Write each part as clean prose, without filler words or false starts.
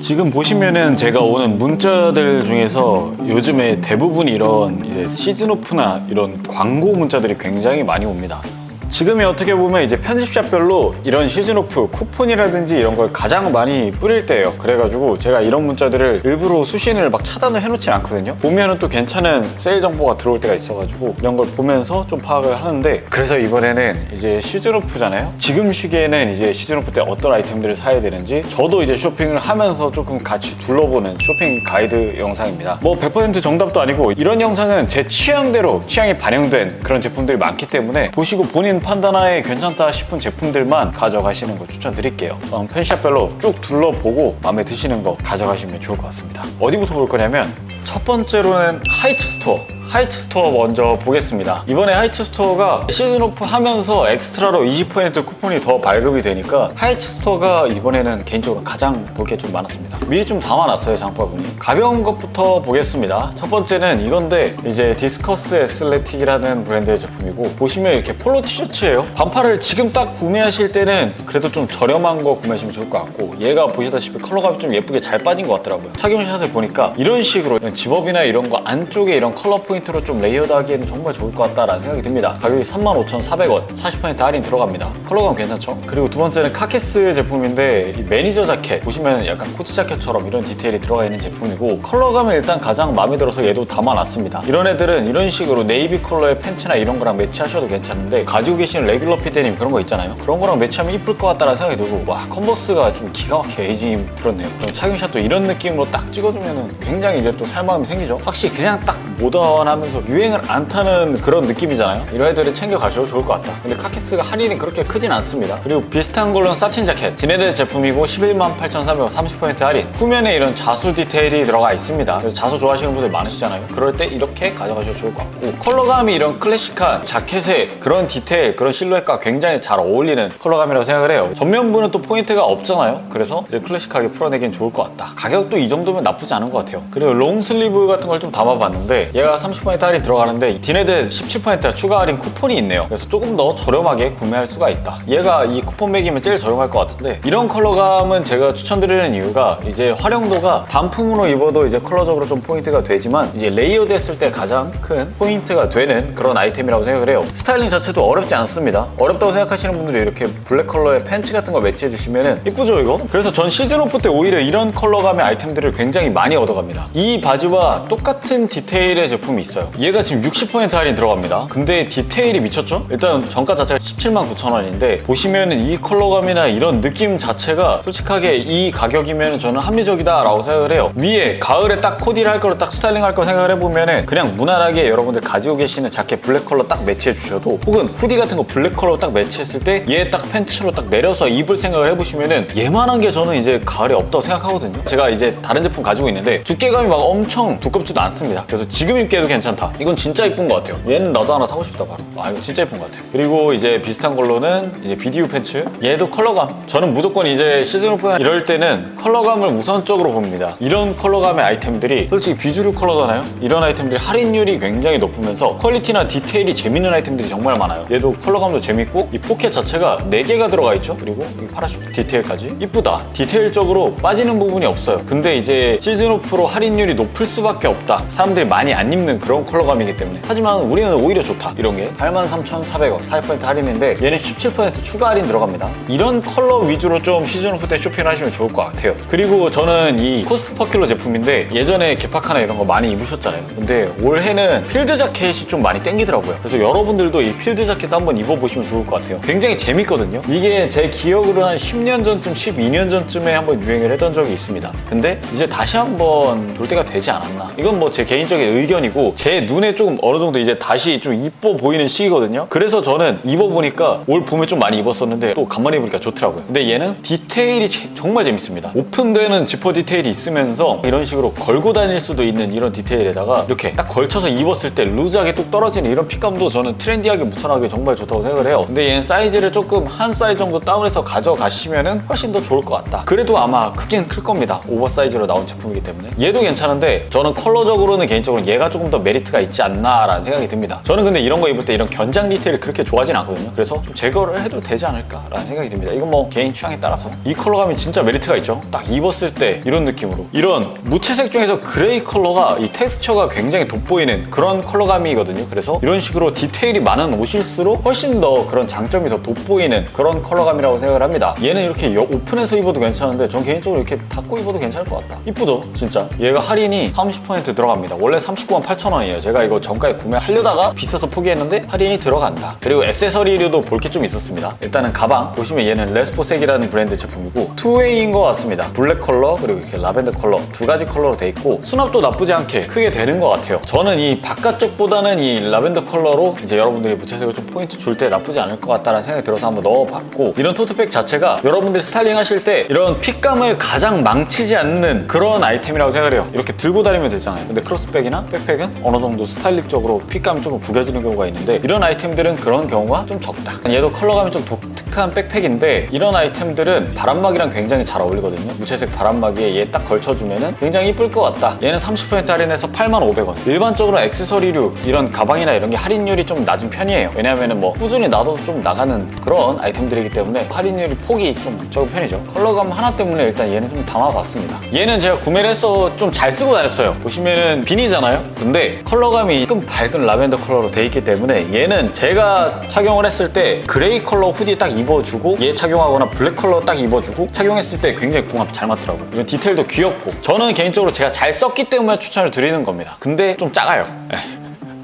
지금 보시면은 제가 오는 문자들 중에서 요즘에 대부분 이런 이제 시즌오프나 이런 광고 문자들이 굉장히 많이 옵니다. 지금이 어떻게 보면 이제 편집샵별로 이런 시즌오프 쿠폰이라든지 이런 걸 가장 많이 뿌릴 때예요. 그래가지고 제가 이런 문자들을 일부러 수신을 막 차단을 해놓진 않거든요. 보면은 또 괜찮은 세일 정보가 들어올 때가 있어가지고 이런 걸 보면서 좀 파악을 하는데, 그래서 이번에는 이제 시즌오프잖아요. 지금 시기에는 이제 시즌오프 때 어떤 아이템들을 사야 되는지 저도 이제 쇼핑을 하면서 조금 같이 둘러보는 쇼핑 가이드 영상입니다. 뭐 100% 정답도 아니고 이런 영상은 제 취향대로 취향이 반영된 그런 제품들이 많기 때문에 보시고 본인 판단하에 괜찮다 싶은 제품들만 가져가시는 거 추천드릴게요. 편샵별로 쭉 둘러보고 마음에 드시는 거 가져가시면 좋을 것 같습니다. 어디부터 볼 거냐면 첫 번째로는 하이츠 스토어. 하이츠 스토어 먼저 보겠습니다. 이번에 하이츠 스토어가 시즌오프 하면서 엑스트라로 20% 쿠폰이 더 발급이 되니까 하이츠 스토어가 이번에는 개인적으로 가장 볼 게 좀 많았습니다. 미리 좀 담아놨어요, 장바구니. 가벼운 것부터 보겠습니다. 첫 번째는 이건데 이제 디스커스 애슬레틱이라는 브랜드의 제품이고, 보시면 이렇게 폴로 티셔츠예요. 반팔을 지금 딱 구매하실 때는 그래도 좀 저렴한 거 구매하시면 좋을 것 같고, 얘가 보시다시피 컬러감이 좀 예쁘게 잘 빠진 것 같더라고요. 착용샷을 보니까 이런 식으로 집업이나 이런 거 안쪽에 이런 컬러 포인트로 좀 레이어드 하기에는 정말 좋을 것 같다라는 생각이 듭니다. 가격이 35,400원, 40% 할인 들어갑니다. 컬러감 괜찮죠? 그리고 두 번째는 카키스 제품인데 이 매니저 자켓 보시면 약간 코치 자켓처럼 이런 디테일이 들어가 있는 제품이고, 컬러감이 일단 가장 마음에 들어서 얘도 담아놨습니다. 이런 애들은 이런 식으로 네이비 컬러의 팬츠나 이런 거랑 매치하셔도 괜찮은데, 가지고 계시는 레귤러 피데님 그런 거 있잖아요. 그런 거랑 매치하면 이쁠 것 같다는 생각이 들고, 와, 컨버스가 좀 기가 막히게 에이징이 들었네요. 그럼 착용샷도 이런 느낌으로 딱 찍어주면 굉장히 이제 또 살마음이 생기죠. 확실히 그냥 딱 모던하면서 유행을 안 타는 그런 느낌이잖아요. 이런 애들을 챙겨가셔도 좋을 것 같다. 근데 카키스가 할인이 그렇게 크진 않습니다. 그리고 비슷한 걸로는 사친 자켓 디네드 제품이고 118,300원 30% 할인. 후면에 이런 자수 디테일이 들어가 있습니다. 그래서 자수 좋아하시는 분들 많으시잖아요. 그럴 때 이렇게 가져가셔도 좋을 것 같고, 컬러감이 이런 클래식한 자켓의 그런 디테일, 그런 실루엣과 굉장히 잘 어울리는 컬러감이라고 생각을 해요. 전면부는 또 포인트가 없잖아요. 그래서 이제 클래식하게 풀어내기엔 좋을 것 같다. 가격도 이 정도면 나쁘지 않은 것 같아요. 그리고 롱슬리브 같은 걸 좀 담아봤는데 얘가 30% 할인 들어가는데 디네드 17% 추가 할인 쿠폰이 있네요. 그래서 조금 더 저렴하게 구매할 수가 있다. 얘가 이 쿠폰 매기면 제일 저렴할 것 같은데, 이런 컬러감은 제가 추천드리는 이유가 이제 활용도가 단품으로 입어도 이제 컬러적으로 좀 포인트가 되지만, 이제 레이어드 했을 때 가장 큰 포인트가 되는 그런 아이템이라고 생각을 해요. 스타일링 자체도 어렵지 않습니다. 어렵다고 생각하시는 분들이 이렇게 블랙 컬러의 팬츠 같은 거 매치해 주시면 이쁘죠 이거? 그래서 전 시즌오프 때 오히려 이런 컬러감의 아이템들을 굉장히 많이 얻어갑니다. 이 바지와 똑같은 디테일의 제품이 있어요. 얘가 지금 60% 할인 들어갑니다. 근데 디테일이 미쳤죠? 일단 정가 자체가 179,000원인데 보시면은 이 컬러감이나 이런 느낌 자체가 솔직하게 이 가격이면 저는 합리적이다 라고 생각을 해요. 위에 가을에 딱 코디를 할 거로 딱 스타일링 할 거 생각을 해보면은 그냥 무난하게 여러분들 가지고 계시는 자켓 블랙 컬러 딱 매치해 주셔도, 혹은 후디 같은 거 블랙 컬러 딱 매치했을 때 얘 딱 팬츠로 딱 내려서 입을 생각을 해보시면은 얘만한 게 저는 이제 가을에 없다고 생각하거든요. 제가 이제 다른 제품 가지고 있는데 두께감이 막 엄청 두껍지도 않습니다. 그래서 지금 입기에도 괜찮다. 이건 진짜 이쁜 것 같아요. 얘는 나도 하나 사고 싶다 바로. 아, 이거 진짜 이쁜 것 같아요. 그리고 이제 비슷한 걸로는 이제 BDU 팬츠. 얘도 컬러감. 저는 무조건 이제 시즌오프나 이럴 때는 컬러감을 우선적으로 봅니다. 이런 컬러감의 아이템들이 솔직히 비주류 컬러잖아요. 이런 아이템들이 할인율이 굉장히 높으면서 퀄리티나 디테일이 재밌는 아이템들이 정말 많아요. 얘도 컬러감도 재밌고, 이 포켓 자체가 4개가 들어가 있죠. 그리고 이 파라슈트 디테일까지 이쁘다. 디테일적으로 빠지는 부분이 없어요. 근데 이제 시즌오프로 할인율이 높을 수밖에 없다. 사람들이 많이 안 입는 그런 컬러감이기 때문에. 하지만 우리는 오히려 좋다. 이런 게 83,400원 40% 할인인데 얘는 17% 추가 할인 들어갑니다. 이런 컬러 위주로 좀 시즌오프 때 쇼핑을 하시면 좋을 것 같아요. 그리고 저는 이 코스트 퍼큘러 제품인데 예전에 개파카나 이런 거 많이 입으셨잖아요. 근데 올해는 필드 자켓이 좀 많이 땡기더라고요. 그래서 여러분들도 이 필드 자켓 한번 입어보시면 좋을 것 같아요. 굉장히 재밌거든요. 이게 제 기억으로 한 10년 전쯤, 12년 전쯤에 한번 유행을 했던 적이 있습니다. 근데 이제 다시 한번 돌 때가 되지 않았나. 이건 뭐 제 개인적인 의견이고, 제 눈에 조금 어느 정도 이제 다시 좀 이뻐 보이는 시기거든요. 그래서 저는 입어보니까 올 봄에 좀 많이 입었었는데 또 간만에 입으니까 좋더라고요. 근데 얘는 디테일이 정말 재밌습니다. 오픈되는 지퍼 디테일이 있으면서 이런 식으로 걸고 다닐 수도 있는 이런 디테일에다가 이렇게 딱 걸쳐서 입었을 때 루즈하게 뚝 떨어지는 이런 핏감도 저는 트렌디하게 무선하게 정말 좋다고 생각을 해요. 근데 얘는 사이즈를 조금 한 사이즈 정도 다운해서 가져가시면은 훨씬 더 좋을 것 같다. 그래도 아마 크긴 클 겁니다. 오버사이즈로 나온 제품이기 때문에. 얘도 괜찮은데 저는 컬러적으로는 개인적으로 얘가 조금 더 더 메리트가 있지 않나라는 생각이 듭니다. 저는 근데 이런 거 입을 때 이런 견장 디테일을 그렇게 좋아하진 않거든요. 그래서 좀 제거를 해도 되지 않을까라는 생각이 듭니다. 이건 뭐 개인 취향에 따라서. 이 컬러감이 진짜 메리트가 있죠. 딱 입었을 때 이런 느낌으로, 이런 무채색 중에서 그레이 컬러가 이 텍스처가 굉장히 돋보이는 그런 컬러감이거든요. 그래서 이런 식으로 디테일이 많은 옷일수록 훨씬 더 그런 장점이 더 돋보이는 그런 컬러감이라고 생각을 합니다. 얘는 이렇게 오픈해서 입어도 괜찮은데 전 개인적으로 이렇게 닫고 입어도 괜찮을 것 같다. 이쁘죠 진짜. 얘가 할인이 30% 들어갑니다. 원래 39,800원이에요 제가 이거 정가에 구매하려다가 비싸서 포기했는데 할인이 들어간다. 그리고 액세서리류도 볼 게 좀 있었습니다. 일단은 가방 보시면 얘는 레스포색이라는 브랜드 제품이고 투웨이인 것 같습니다. 블랙 컬러 그리고 이렇게 라벤더 컬러 두 가지 컬러로 돼 있고 수납도 나쁘지 않게 크게 되는 것 같아요. 저는 이 바깥쪽보다는 이 라벤더 컬러로 이제 여러분들이 무채색을 좀 포인트 줄 때 나쁘지 않을 것 같다는 생각이 들어서 한번 넣어봤고, 이런 토트백 자체가 여러분들이 스타일링 하실 때 이런 핏감을 가장 망치지 않는 그런 아이템이라고 생각을 해요. 이렇게 들고 다니면 되잖아요. 근데 크로스백이나 백팩은 어느 정도 스타일릭적으로 핏감이 조금 구겨지는 경우가 있는데 이런 아이템들은 그런 경우가 좀 적다. 얘도 컬러감이 좀 독특한 백팩인데 이런 아이템들은 바람막이랑 굉장히 잘 어울리거든요. 무채색 바람막이에 얘 딱 걸쳐주면은 굉장히 이쁠 것 같다. 얘는 30% 할인해서 85,000원. 일반적으로 액세서리류 이런 가방이나 이런 게 할인율이 좀 낮은 편이에요. 왜냐하면 뭐 꾸준히 놔둬도 좀 나가는 그런 아이템들이기 때문에 할인율이 폭이 좀 적은 편이죠. 컬러감 하나 때문에 일단 얘는 좀 담아봤습니다. 얘는 제가 구매를 해서 좀 잘 쓰고 다녔어요. 보시면은 비니잖아요. 근데 컬러감이 조금 밝은 라벤더 컬러로 돼 있기 때문에 얘는 제가 착용을 했을 때 그레이 컬러 후디 딱 입어주고 얘 착용하거나 블랙 컬러 딱 입어주고 착용했을 때 굉장히 궁합 잘 맞더라고요. 이건 디테일도 귀엽고 저는 개인적으로 제가 잘 썼기 때문에 추천을 드리는 겁니다. 근데 좀 작아요.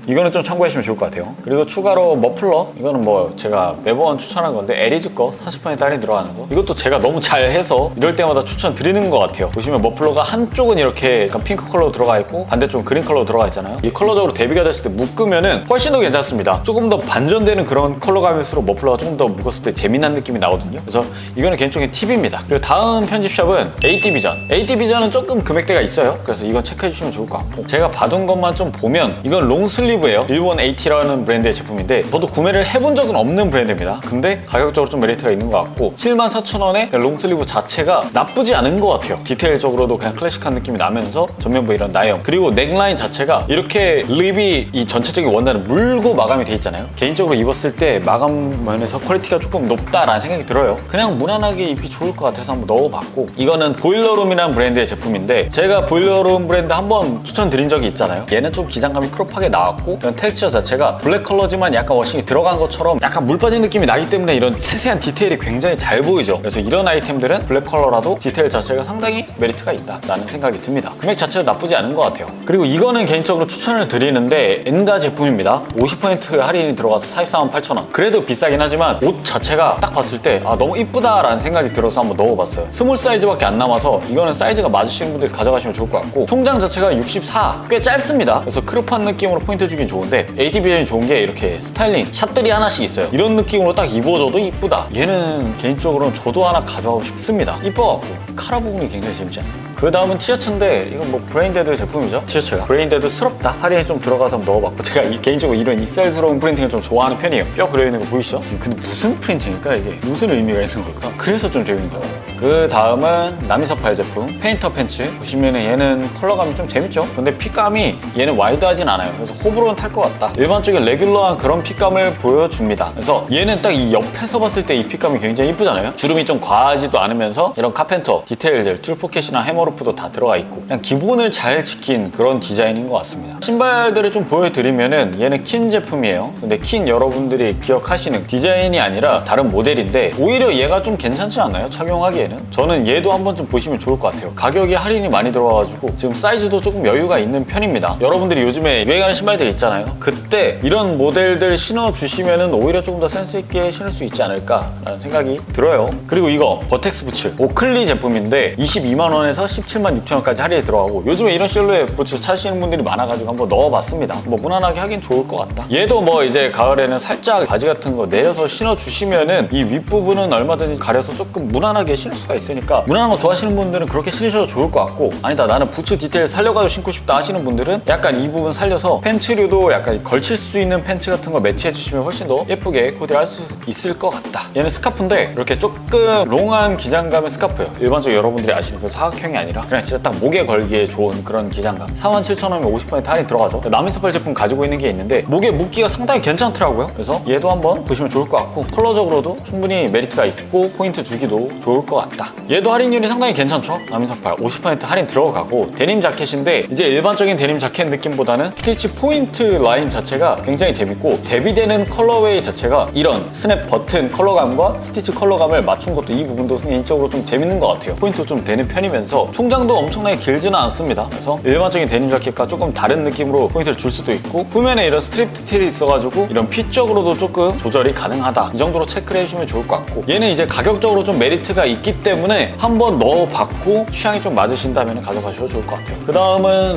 이거는 좀 참고하시면 좋을 것 같아요. 그리고 추가로 머플러, 이거는 뭐 제가 매번 추천한 건데 에리즈 거 40% 할인 들어가는 거, 이것도 제가 너무 잘해서 이럴 때마다 추천드리는 것 같아요. 보시면 머플러가 한쪽은 이렇게 약간 핑크 컬러로 들어가 있고 반대쪽은 그린 컬러로 들어가 있잖아요. 이 컬러적으로 대비가 됐을 때 묶으면은 훨씬 더 괜찮습니다. 조금 더 반전되는 그런 컬러감일수록 머플러가 조금 더 묶었을 때 재미난 느낌이 나거든요. 그래서 이거는 개인적인 팁입니다. 그리고 다음 편집샵은 AT비전. AT비전은 조금 금액대가 있어요. 그래서 이건 체크해 주시면 좋을 것 같고, 제가 봐둔 것만 좀 보면 이건 롱슬리브 예요. 일본 AT라는 브랜드의 제품인데 저도 구매를 해본 적은 없는 브랜드입니다. 근데 가격적으로 좀 메리트가 있는 것 같고 74,000원에 롱슬리브 자체가 나쁘지 않은 것 같아요. 디테일적으로도 그냥 클래식한 느낌이 나면서 전면부 이런 나형, 그리고 넥라인 자체가 이렇게 립이 이 전체적인 원단을 물고 마감이 돼 있잖아요. 개인적으로 입었을 때 마감 면에서 퀄리티가 조금 높다라는 생각이 들어요. 그냥 무난하게 입기 좋을 것 같아서 한번 넣어봤고, 이거는 보일러룸이라는 브랜드의 제품인데 제가 보일러룸 브랜드 한번 추천드린 적이 있잖아요. 얘는 좀 기장감이 크롭하게 나왔고 이런 텍스처 자체가 블랙 컬러지만 약간 워싱이 들어간 것처럼 약간 물 빠진 느낌이 나기 때문에 이런 세세한 디테일이 굉장히 잘 보이죠. 그래서 이런 아이템들은 블랙 컬러라도 디테일 자체가 상당히 메리트가 있다라는 생각이 듭니다. 금액 자체도 나쁘지 않은 것 같아요. 그리고 이거는 개인적으로 추천을 드리는데 엔가 제품입니다. 50% 할인이 들어가서 44,800원. 그래도 비싸긴 하지만 옷 자체가 딱 봤을 때 아, 너무 이쁘다라는 생각이 들어서 한번 넣어봤어요. 스몰 사이즈밖에 안 남아서 이거는 사이즈가 맞으시는 분들이 가져가시면 좋을 것 같고, 총장 자체가 64, 꽤 짧습니다. 그래서 크롭한 느낌으로 포인트 주긴 좋은데 AT비전이 좋은 게 이렇게 스타일링 샷들이 하나씩 있어요. 이런 느낌으로 딱 입어줘도 이쁘다. 얘는 개인적으로는 저도 하나 가져가고 싶습니다. 이뻐갖고 카라 부분이 굉장히 재밌지 않나요? 그 다음은 티셔츠인데 이건 뭐 브레인데드 제품이죠. 티셔츠가 브레인데드스럽다. 할인이 좀 들어가서 넣어봤고, 제가 개인적으로 이런 익살스러운 프린팅을 좀 좋아하는 편이에요. 뼈 그려있는 거 보이시죠? 근데 무슨 프린팅일까 이게? 무슨 의미가 있는 걸까? 그래서 좀 재밌는 것 같아요. 그 다음은 나미서팔 제품 페인터 팬츠. 보시면은 얘는 컬러감이 좀 재밌죠? 근데 핏감이 얘는 와이드하진 않아요. 그래서 호불호는 탈 것 같다. 일반적인 레귤러한 그런 핏감을 보여줍니다. 그래서 얘는 딱 이 옆에서 봤을 때 이 핏감이 굉장히 이쁘잖아요. 주름이 좀 과하지도 않으면서 이런 카펜터 디테일들, 툴포켓이나 해머루프도 다 들어가 있고 그냥 기본을 잘 지킨 그런 디자인인 것 같습니다. 신발들을 좀 보여드리면은 얘는 킨 제품이에요. 근데 킨 여러분들이 기억하시는 디자인이 아니라 다른 모델인데 오히려 얘가 좀 괜찮지 않나요? 착용하기에는? 저는 얘도 한번 좀 보시면 좋을 것 같아요. 가격이 할인이 많이 들어와가지고 지금 사이즈도 조금 여유가 있는 편입니다. 여러분들이 요즘에 유행하는 신발들 있잖아요. 그때 이런 모델들 신어주시면은 오히려 조금 더 센스있게 신을 수 있지 않을까라는 생각이 들어요. 그리고 이거 버텍스 부츠 오클리 제품인데 22만원에서 176,000원까지 할인이 들어가고, 요즘에 이런 실루엣 부츠 찾으시는 분들이 많아가지고 한번 넣어봤습니다. 뭐 무난하게 하긴 좋을 것 같다. 얘도 뭐 이제 가을에는 살짝 바지 같은 거 내려서 신어주시면은 이 윗부분은 얼마든지 가려서 조금 무난하게 신을 수가 있으니까 무난한 거 좋아하시는 분들은 그렇게 신으셔도 좋을 것 같고, 아니다 나는 부츠 디테일 살려가지고 신고 싶다 하시는 분들은 약간 이 부분 살려서 팬츠류 팬츠도 약간 걸칠 수 있는 팬츠 같은 거 매치해 주시면 훨씬 더 예쁘게 코디를 할 수 있을 것 같다. 얘는 스카프인데 이렇게 조금 롱한 기장감의 스카프예요. 일반적으로 여러분들이 아시는 그 사각형이 아니라 그냥 진짜 딱 목에 걸기에 좋은 그런 기장감. 47,000원이면 50% 할인 들어가죠. 남인서팔 제품 가지고 있는 게 있는데 목에 묶기가 상당히 괜찮더라고요. 그래서 얘도 한번 보시면 좋을 것 같고 컬러적으로도 충분히 메리트가 있고 포인트 주기도 좋을 것 같다. 얘도 할인율이 상당히 괜찮죠. 남인서팔 50% 할인 들어가고 데님 자켓인데 이제 일반적인 데님 자켓 느낌보다는 스티치 포인트 라인 자체가 굉장히 재밌고 대비되는 컬러웨이 자체가 이런 스냅 버튼 컬러감과 스티치 컬러감을 맞춘 것도 이 부분도 개인적으로 좀 재밌는 것 같아요. 포인트 좀 되는 편이면서 총장도 엄청나게 길지는 않습니다. 그래서 일반적인 데님 자켓과 조금 다른 느낌으로 포인트를 줄 수도 있고 후면에 이런 스트립 디테일이 있어가지고 이런 핏 쪽으로도 조금 조절이 가능하다. 이 정도로 체크를 해주시면 좋을 것 같고 얘는 이제 가격적으로 좀 메리트가 있기 때문에 한번 넣어봤고 취향이 좀 맞으신다면 가져가셔도 좋을 것 같아요. 그 다음은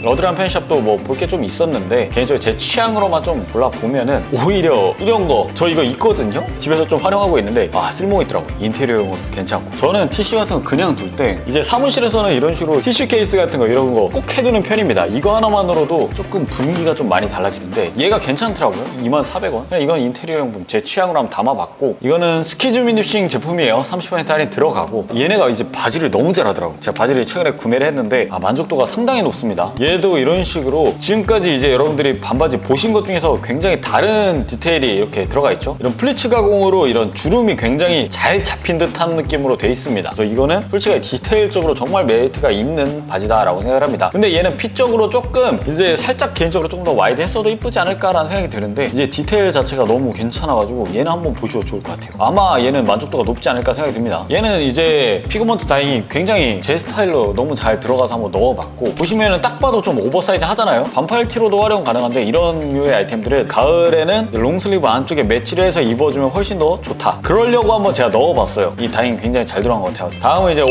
러드라는 편샵도 뭐 볼 게 좀 있었는데 개인적으로 제 취향으로만 좀 골라보면은 오히려 이런 거 저 이거 있거든요. 집에서 좀 활용하고 있는데 쓸모가 있더라고요. 인테리어용으로 괜찮고 저는 티슈 같은 거 그냥 둘 때 이제 사무실에서는 이런 식으로 티슈 케이스 같은 거 이런 거 꼭 해두는 편입니다. 이거 하나만으로도 조금 분위기가 좀 많이 달라지는데 얘가 괜찮더라고요. 24,000원. 그냥 이건 인테리어용품 제 취향으로 한번 담아봤고 이거는 스키즈미누싱 제품이에요. 30% 할인 들어가고 얘네가 이제 바지를 너무 잘하더라고요. 제가 바지를 최근에 구매를 했는데 만족도가 상당히 높습니다. 얘도 이런 식으로 지금까지 이제 여러분들이 반바지 보신 것 중에서 굉장히 다른 디테일이 이렇게 들어가 있죠. 이런 플리츠 가공으로 이런 주름이 굉장히 잘 잡힌 듯한 느낌으로 돼 있습니다. 그래서 이거는 솔직히 디테일적으로 정말 메리트가 있는 바지다라고 생각을 합니다. 근데 얘는 핏적으로 조금 이제 살짝 개인적으로 조금 더 와이드 했어도 이쁘지 않을까라는 생각이 드는데 이제 디테일 자체가 너무 괜찮아가지고 얘는 한번 보셔도 좋을 것 같아요. 아마 얘는 만족도가 높지 않을까 생각이 듭니다. 얘는 이제 피그먼트 다잉이 굉장히 제 스타일로 너무 잘 들어가서 한번 넣어봤고 보시면은 딱 봐도 좀 오버사이즈 하잖아요. 반팔 티로도 활용 가능한데 이런 류의 아이템들은 가을에는 롱슬리브 안쪽에 매치를 해서 입어주면 훨씬 더 좋다. 그러려고 한번 제가 넣어봤어요. 이 다잉 굉장히 잘 들어간 것 같아요. 다음은 이제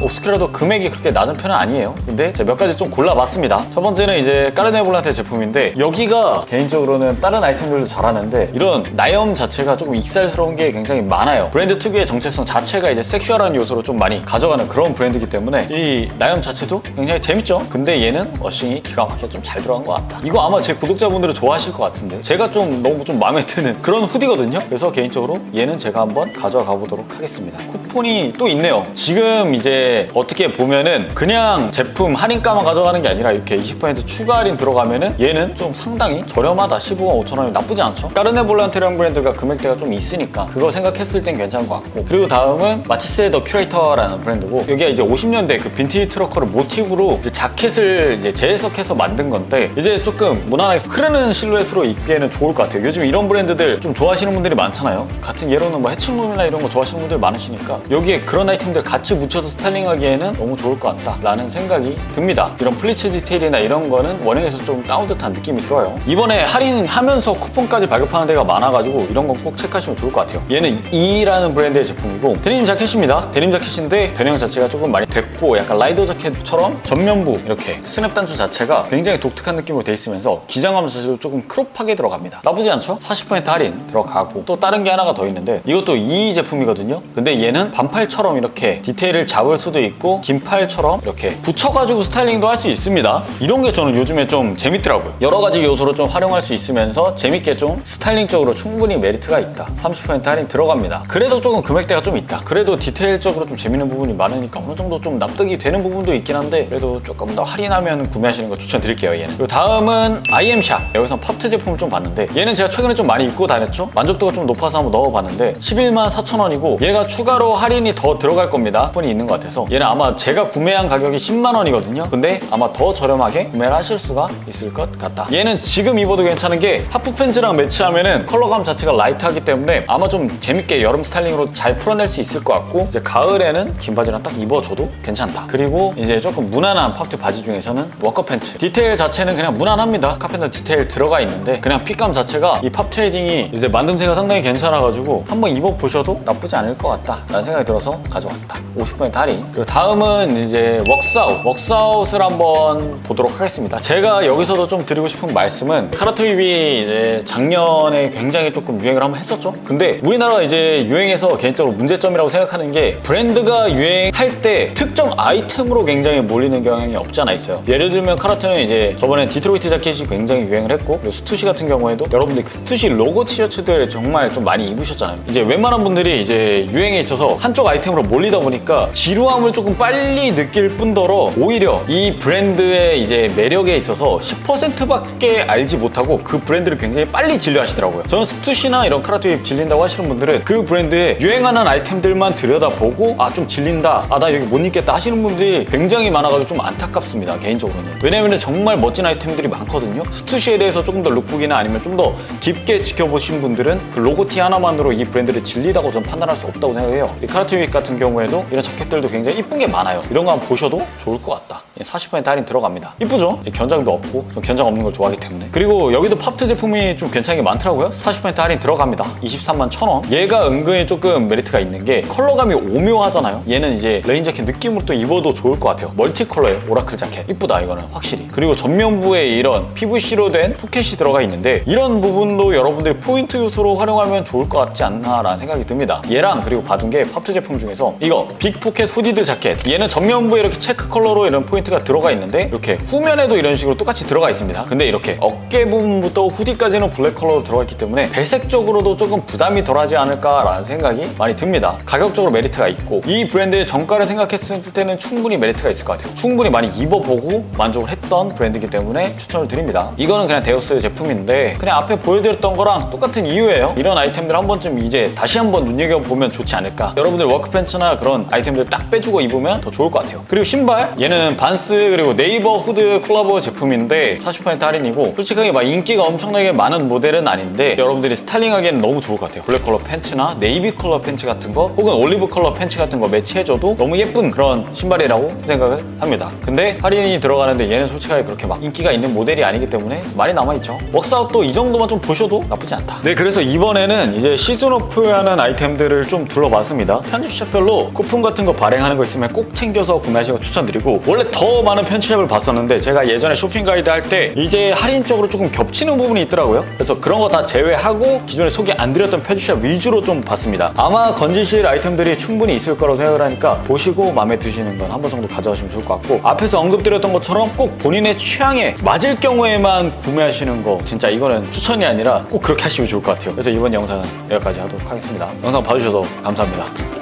옵스큐라도 금액이 그렇게 낮은 편은 아니에요. 근데 제가 몇 가지 좀 골라봤습니다. 첫 번째는 이제 까르네 볼란테 제품인데 여기가 개인적으로는 다른 아이템들도 잘하는데 이런 나염 자체가 조금 익살스러운 게 굉장히 많아요. 브랜드 특유의 정체성 자체가 이제 섹슈얼한 요소로 좀 많이 가져가는 그런 브랜드이기 때문에 이 나염 자체도 굉장히 재밌죠. 근데 얘는 워싱이 기가 막히게 좀 잘 들어간 것 같다. 이거 아마 제 구독자분들은 좋아하실 것 같은데 제가 좀 너무 좀 마음에 드는 그런 후디거든요. 그래서 개인적으로 얘는 제가 한번 가져가 보도록 하겠습니다. 쿠폰이 또 있네요. 지금 이제 어떻게 보면은 그냥 제품 할인가만 가져가는 게 아니라 이렇게 20% 추가 할인 들어가면은 얘는 좀 상당히 저렴하다. 155,000원이 나쁘지 않죠. 까르네 볼란테라는 브랜드가 금액대가 좀 있으니까 그거 생각했을 땐 괜찮은 것 같고 그리고 다음은 마티스의 더 큐레이터라는 브랜드고 여기가 이제 50년대 그 빈티지 트러커를 모티브로 이제 자켓을 이제 재해석해서 만든 건데 이제 조금 무난하게 흐르는 실루엣으로 입기에는 좋을 것 같아요. 요즘 이런 브랜드들 좀 좋아하시는 분들이 많잖아요. 같은 예로는 뭐 해칭룸이나 이런 거 좋아하시는 분들 많으시니까 여기에 그런 아이템들 같이 묻혀서 스타일링하기에는 너무 좋을 것 같다라는 생각이 듭니다. 이런 플리츠 디테일이나 이런 거는 원형에서 좀 다운 듯한 느낌이 들어요. 이번에 할인하면서 쿠폰까지 발급하는 데가 많아가지고 이런 건 꼭 체크하시면 좋을 것 같아요. 얘는 E라는 브랜드의 제품이고 데님 자켓입니다. 데님 자켓인데 변형 자체가 조금 많이 됐고 약간 라이더 자켓처럼 전면부 이렇게 스냅 단추 자체가 굉장히 독특한 느낌으로 돼 있으면서 기장감 자체도 조금 크롭하게 들어갑니다. 나쁘지 않죠? 40% 할인 들어가고 또 다른 게 하나가 더 있는데 이것도 E 제품이거든요. 근데 얘는 반팔처럼 이렇게 디테일을 잡을 수도 있고 긴팔처럼 이렇게 붙여가지고 스타일링도 할 수 있습니다. 이런 게 저는 요즘에 좀 재밌더라고요. 여러 가지 요소로 좀 활용할 수 있으면서 재밌게 좀 스타일링적으로 충분히 메리트가 있다. 30% 할인 들어갑니다. 그래도 조금 금액대가 좀 있다. 그래도 디테일적으로 좀 재밌는 부분이 많으니까 어느 정도 좀 납득이 되는 부분도 있긴 한데 그래도 조금 더 할인하면 구매하시는 거 추천드릴게요. 얘는. 그리고 다음은 IM샵. 여기서 팝트 제품을 좀 봤는데 얘는 제가 최근에 좀 많이 입고 다녔죠. 만족도가 좀 높아서 한번 넣어봤는데 114,000원이고 얘가 추가로 할인이 더 들어갈 겁니다. 쿠폰이 있는 것 같아서 얘는 아마 제가 구매한 가격이 10만원이거든요. 근데 아마 더 저렴하게 구매를 하실 수가 있을 것 같다. 얘는 지금 입어도 괜찮은 게 하프 팬츠랑 매치하면은 컬러감 자체가 라이트하기 때문에 아마 좀 재밌게 여름 스타일링으로 잘 풀어낼 수 있을 것 같고 이제 가을에는 긴 바지랑 딱 입어줘도 괜찮다. 그리고 이제 조금 무난한 팝트 바지 중에서는 워커 팬츠. 디테일 자체는 그냥 무난합니다. 카펜터 디테일 들어가 있는데 그냥 핏감 자체가 이 팝 트레이딩이 이제 만듦새가 상당히 괜찮아가지고 한번 입어보셔도 나쁘지 않을 것 같다 라는 생각이 들어서 가져왔다. 50% 할인. 그리고 다음은 이제 웍스아웃을 한번 보도록 하겠습니다. 제가 여기서도 좀 드리고 싶은 말씀은 카라트립이 이제 작년에 굉장히 조금 유행을 한번 했었죠. 근데 우리나라가 이제 유행해서 개인적으로 문제점이라고 생각하는 게 브랜드가 유행할 때 특정 아이템으로 굉장히 몰리는 경향이 없지 않아 있어요. 예를 들면 카라트는 이제 저번에 디트로이트 올리브이트 자켓이 굉장히 유행을 했고, 그리고 스투시 같은 경우에도 여러분들 그 스투시 로고 티셔츠들 정말 좀 많이 입으셨잖아요. 이제 웬만한 분들이 이제 유행에 있어서 한쪽 아이템으로 몰리다 보니까 지루함을 조금 빨리 느낄 뿐더러 오히려 이 브랜드의 이제 매력에 있어서 10%밖에 알지 못하고 그 브랜드를 굉장히 빨리 진료하시더라고요. 저는 스투시나 이런 카라투입 질린다고 하시는 분들은 그 브랜드의 유행하는 아이템들만 들여다보고 아 좀 질린다, 아 나 여기 못 입겠다 하시는 분들이 굉장히 많아가지고 좀 안타깝습니다, 개인적으로는. 왜냐면 정말 멋진 아이템들이 많거든요. 스투시에 대해서 조금 더 룩북이나 아니면 좀 더 깊게 지켜보신 분들은 그 로고티 하나만으로 이 브랜드를 질리다고 저는 판단할 수 없다고 생각해요. 이 카라투입 같은 경우에도 이런 자켓들도 굉장히 이쁜 게 많아요. 이런 거 한번 보셔도 좋을 것 같다. 40% 할인 들어갑니다. 이쁘죠? 이제 견장도 없고, 전 견장 없는 걸 좋아하기 때문에. 그리고 여기도 팝트 제품이 좀 괜찮은 게 많더라고요. 40% 할인 들어갑니다. 23만 1,000원. 얘가 은근히 조금 메리트가 있는 게 컬러감이 오묘하잖아요. 얘는 이제 레인 자켓 느낌으로 또 입어도 좋을 것 같아요. 멀티 컬러의 오라클 자켓. 이쁘다, 이거는 확실히. 그리고 전면부에 이런 PVC로 된 포켓이 들어가 있는데, 이런 부분도 여러분들이 포인트 요소로 활용하면 좋을 것 같지 않나라는 생각이 듭니다. 얘랑 그리고 봐둔 게 팝트 제품 중에서 이거 빅 포켓 후디드 자켓. 얘는 전면부에 이렇게 체크 컬러로 이런 포인트가 들어가 있는데, 이렇게 후면에도 이런 식으로 똑같이 들어가 있습니다. 근데 이렇게 어깨 부분부터 후디까지는 블랙 컬러로 들어가 있기 때문에 배색적으로도 조금 부담이 덜하지 않을까라는 생각이 많이 듭니다. 가격적으로 메리트가 있고, 이 브랜드의 정가를 생각했을 때는 충분히 메리트가 있을 것 같아요. 충분히 많이 입어보고 만족을 했던 브랜드이기 때문에 추천을 드립니다. 이거는 그냥 데우스 제품인데 그냥 앞에 보여드렸던 거랑 똑같은 이유예요. 이런 아이템들 한 번쯤 이제 다시 한번 눈여겨보면 좋지 않을까. 여러분들 워크팬츠나 그런 아이템들 딱 빼주고 입으면 더 좋을 것 같아요. 그리고 신발, 얘는 반스 그리고 네이버 후드 콜라보 제품인데 40% 할인이고, 솔직하게 막 인기가 엄청나게 많은 모델은 아닌데 여러분들이 스타일링하기에는 너무 좋을 것 같아요. 블랙 컬러 팬츠나 네이비 컬러 팬츠 같은 거, 혹은 올리브 컬러 팬츠 같은 거 매치해줘도 너무 예쁜 그런 신발이라고 생각을 합니다. 근데 할인이 들어가는데 얘는 솔직하게 그렇게 막 인기가 있는 모델이 아니기 때문에 많이 남아있죠. 웍스아웃도 이 정도만 좀 보셔도 나쁘지 않다. 네, 그래서 이번에는 이제 시즌오프하는 아이템들을 좀 둘러봤습니다. 편집샵별로 쿠폰 같은 거 발행하는 거 있으면 꼭 챙겨서 구매하시는 거 추천드리고, 원래 더 많은 편집샵을 봤었는데 제가 예전에 쇼핑 가이드 할 때 이제 할인적으로 조금 겹치는 부분이 있더라고요. 그래서 그런 거 다 제외하고 기존에 소개 안 드렸던 편집샵 위주로 좀 봤습니다. 아마 건지실 아이템들이 충분히 있을 거라고 생각을 하니까 보시고 마음에 드시는 건 한 번 정도 가져가시면 좋을 것 같고, 앞에서 언급드렸던 것처럼 꼭 본인의 취향에 맞을 경우에만 구매하시는 거, 진짜 이거는 추천이 아니라 꼭 그렇게 하시면 좋을 것 같아요. 그래서 이번 영상은 여기까지 하도록 하겠습니다. 영상 봐주셔서 감사합니다.